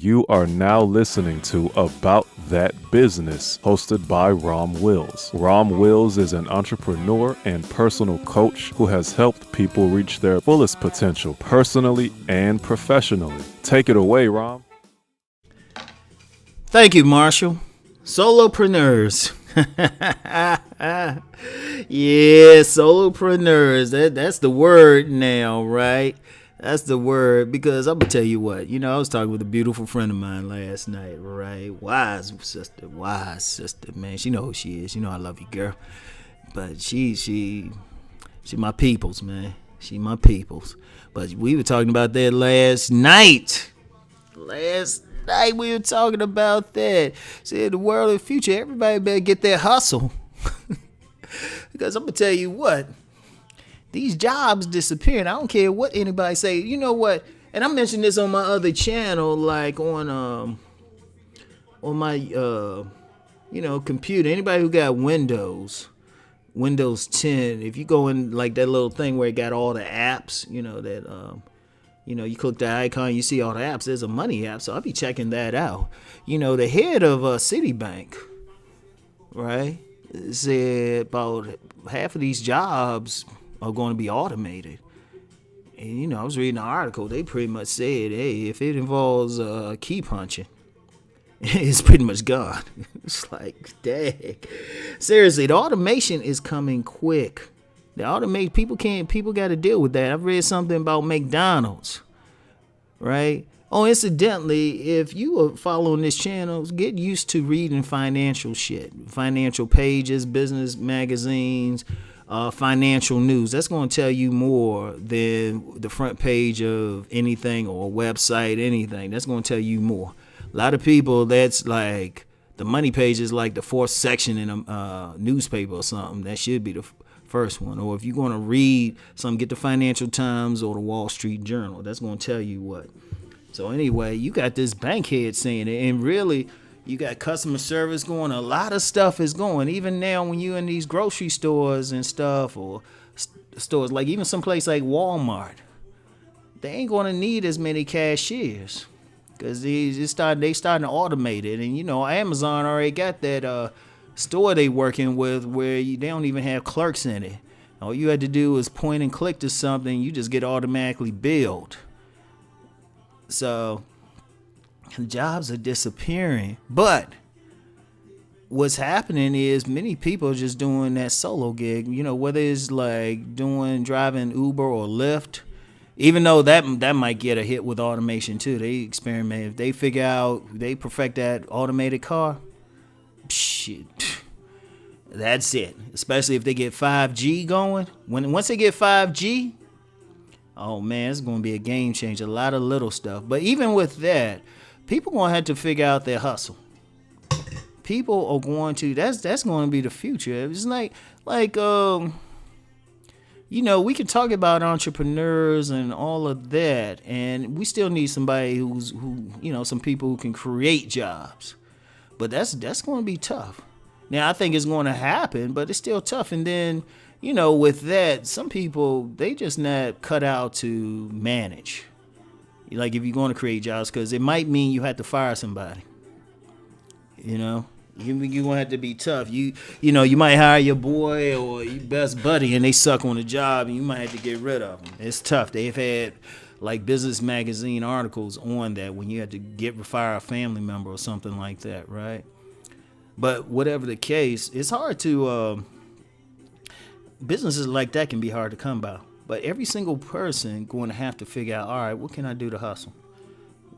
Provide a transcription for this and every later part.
You are now listening to About That Business, hosted by Rom Wills. Rom Wills is an entrepreneur and personal coach who has helped people reach their fullest potential personally and professionally. Take it away, Rom. Thank you, Marshall. Solopreneurs. Yeah, solopreneurs. That's the word now, right? That's the word, because I'm going to tell you what, I was talking with a beautiful friend of mine last night, right? Wise sister, man. She know who she is. I love you, girl. But she my peoples, man. She my peoples. But we were talking about that last night. We were talking about that. Said the world of the future, everybody better get their hustle. Because I'm going to tell you what. These jobs disappearing. I don't care what anybody say. You know what? And I mentioned this on my other channel, like on my computer. Anybody who got Windows 10, if you go in like that little thing where it got all the apps, you click the icon, you see all the apps. There's a money app, so I'll be checking that out. The head of Citibank, right, said about half of these jobs are going to be automated. And I was reading an article. They pretty much said, hey, if it involves key punching, it's pretty much gone. It's like, dang. Seriously, the automation is coming quick. People got to deal with that. I've read something about McDonald's, right? Oh, incidentally, if you are following this channel, get used to reading financial shit, financial pages, business magazines, financial news. That's going to tell you more than the front page of anything or a website, anything. That's going to tell you more. A lot of people, that's like the money page is like the fourth section in a newspaper or something. That should be the first one. Or if you're going to read something, get the Financial Times or the Wall Street Journal. That's going to tell you what. So anyway, you got this bank head saying it, and really, you got customer service going. A lot of stuff is going. Even now, when you're in these grocery stores and stuff, or stores like even someplace like Walmart, they ain't going to need as many cashiers because they starting to automate it. And Amazon already got that store they working with where they don't even have clerks in it. All you had to do is point and click to something, you just get automatically billed. So jobs are disappearing, but what's happening is many people are just doing that solo gig, whether it's like driving Uber or Lyft, even though that might get a hit with automation too. They experiment. If they figure out, they perfect that automated car, shit, that's it. Especially if they get 5G going. Once they get 5G, oh man, it's going to be a game changer. A lot of little stuff. But even with that, people going to have to figure out their hustle. People are going to, that's going to be the future. It's like we can talk about entrepreneurs and all of that, and we still need somebody who some people who can create jobs. But that's going to be tough. Now, I think it's going to happen, but it's still tough. And then, with that, some people, they just not cut out to manage. Like if you're going to create jobs, because it might mean you have to fire somebody. You're going to have to be tough. You might hire your boy or your best buddy and they suck on the job and you might have to get rid of them. It's tough. They've had like business magazine articles on that when you have to fire a family member or something like that, right? But whatever the case, it's hard to, businesses like that can be hard to come by. But every single person going to have to figure out, all right, what can I do to hustle?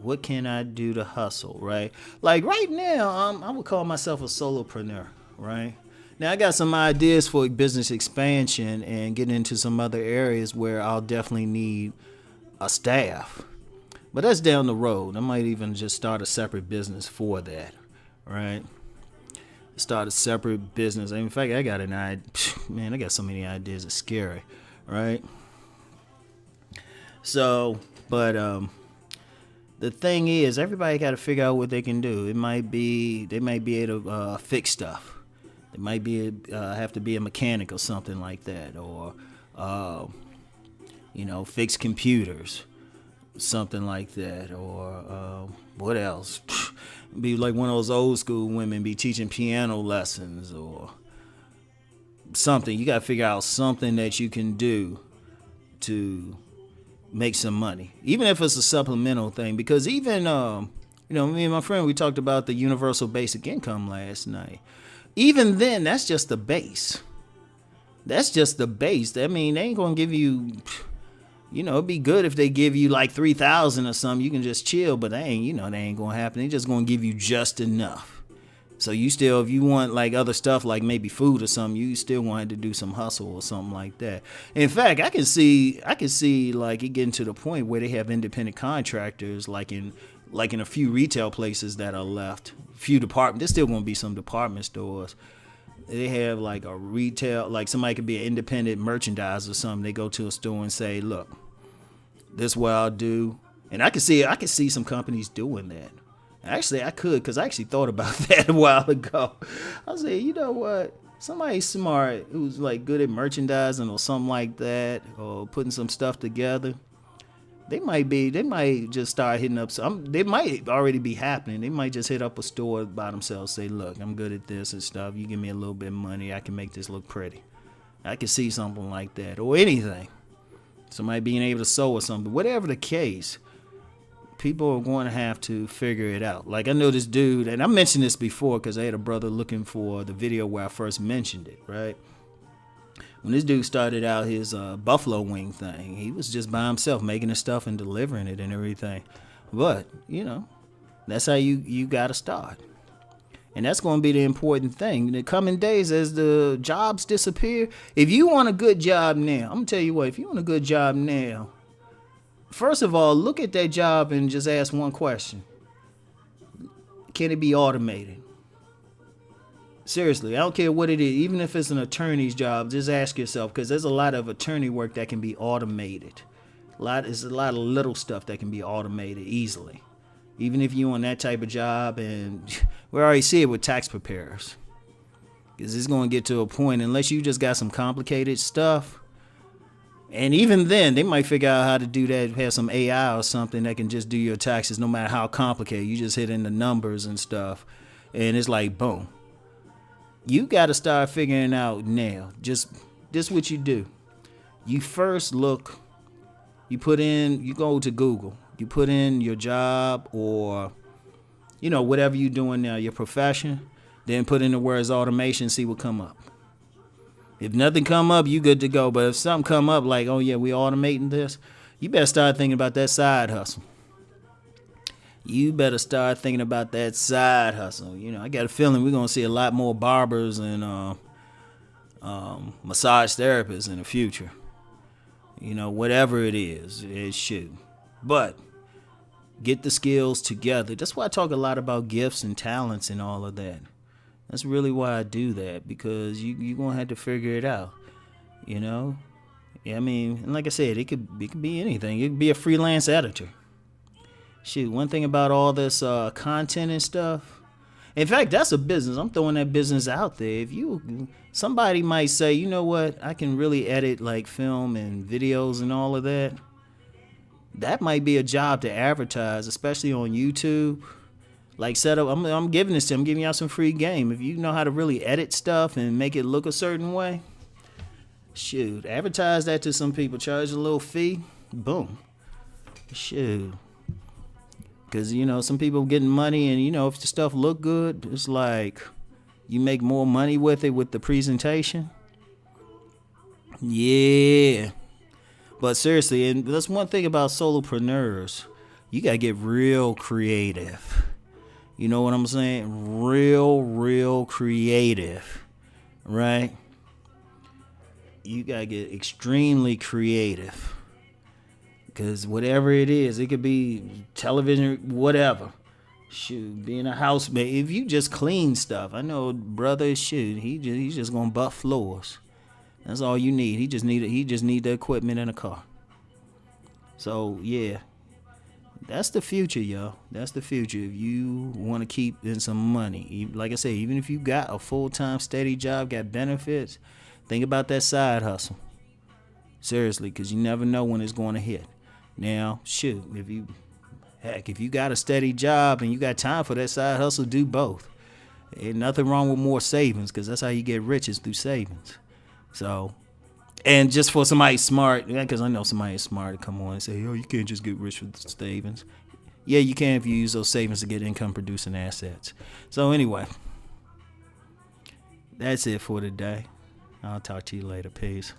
What can I do to hustle, right? Like right now, I would call myself a solopreneur, right? Now, I got some ideas for business expansion and getting into some other areas where I'll definitely need a staff. But that's down the road. I might even just start a separate business for that, right? Start a separate business. In fact, I got an idea. Man, I got so many ideas. It's scary, right? So, but the thing is, everybody got to figure out what they can do. They might be able to fix stuff. They might be have to be a mechanic or something like that, or fix computers. something like that. Or what else? Be like one of those old school women, be teaching piano lessons or something. You got to figure out something that you can do to make some money, even if it's a supplemental thing. Because even me and my friend, we talked about the universal basic income last night. Even then, that's just the base. That's just the base. I mean, they ain't gonna give you, it'd be good if they give you like 3,000 or something. You can just chill, but they ain't gonna happen. They just gonna give you just enough. So you still, if you want like other stuff, like maybe food or something, you still want to do some hustle or something like that. In fact, I can see like it getting to the point where they have independent contractors, like in a few retail places that are left, few department. There's still gonna be some department stores. They have like a retail, like somebody could be an independent merchandiser or something. They go to a store and say, "Look, this is what I'll do," and I can see some companies doing that. Actually, I could, because I actually thought about that a while ago. I said, you know what? Somebody smart who's like good at merchandising or something like that, or putting some stuff together. They might just start hitting up some. They might already be happening. They might just hit up a store by themselves, say, "Look, I'm good at this and stuff. You give me a little bit of money, I can make this look pretty." I can see something like that, or anything. Somebody being able to sew or something. Whatever the case, people are going to have to figure it out. Like I know this dude, and I mentioned this before because I had a brother looking for the video where I first mentioned it, right? When this dude started out his buffalo wing thing, he was just by himself making the stuff and delivering it and everything. But, that's how you got to start. And that's going to be the important thing. In the coming days, as the jobs disappear, if you want a good job now, I'm going to tell you what, if you want a good job now, first of all, look at that job and just ask one question. Can it be automated? Seriously, I don't care what it is. Even if it's an attorney's job, just ask yourself, because there's a lot of attorney work that can be automated. There's a lot of little stuff that can be automated easily. Even if you're on that type of job, and we already see it with tax preparers. Because it's going to get to a point, unless you just got some complicated stuff, and even then, they might figure out how to do that, have some AI or something that can just do your taxes no matter how complicated. You just hit in the numbers and stuff, and it's like, boom. You got to start figuring out now. Just what you do. You first look, you go to Google. You put in your job or, whatever you're doing now, your profession. Then put in the words automation, see what come up. If nothing come up, you good to go. But if something come up like, oh yeah, we automating this, you better start thinking about that side hustle. I got a feeling we're going to see a lot more barbers and massage therapists in the future. Whatever it is, shoot. But get the skills together. That's why I talk a lot about gifts and talents and all of that. That's really why I do that, because you're going to have to figure it out, Yeah, I mean, and like I said, it could be anything. It could be a freelance editor. Shoot, one thing about all this content and stuff, in fact, that's a business. I'm throwing that business out there. Somebody might say, you know what, I can really edit like film and videos and all of that. That might be a job to advertise, especially on YouTube. Like set up, I'm giving y'all some free game. If you know how to really edit stuff and make it look a certain way, shoot, advertise that to some people, charge a little fee, boom, shoot. Because, some people getting money and, if the stuff look good, it's like you make more money with it with the presentation. Yeah. But seriously, and that's one thing about solopreneurs. You got to get real creative. You know what I'm saying? Real creative. Right? You got to get extremely creative. Because whatever it is, it could be television, whatever. Shoot, being a housemaid. If you just clean stuff, I know brother, shoot, he's just gonna buff floors. That's all you need. He just need the equipment in a car. So yeah, that's the future, y'all. That's the future. If you want to keep in some money, like I say, even if you got a full-time steady job, got benefits, think about that side hustle. Seriously, because you never know when it's going to hit. Now, shoot, if you got a steady job and you got time for that side hustle, do both. Ain't nothing wrong with more savings, because that's how you get rich, is through savings. So, and just for somebody smart, because I know somebody is smart to come on and say, oh, you can't just get rich with savings. Yeah, you can if you use those savings to get income producing assets. So anyway, that's it for today. I'll talk to you later. Peace.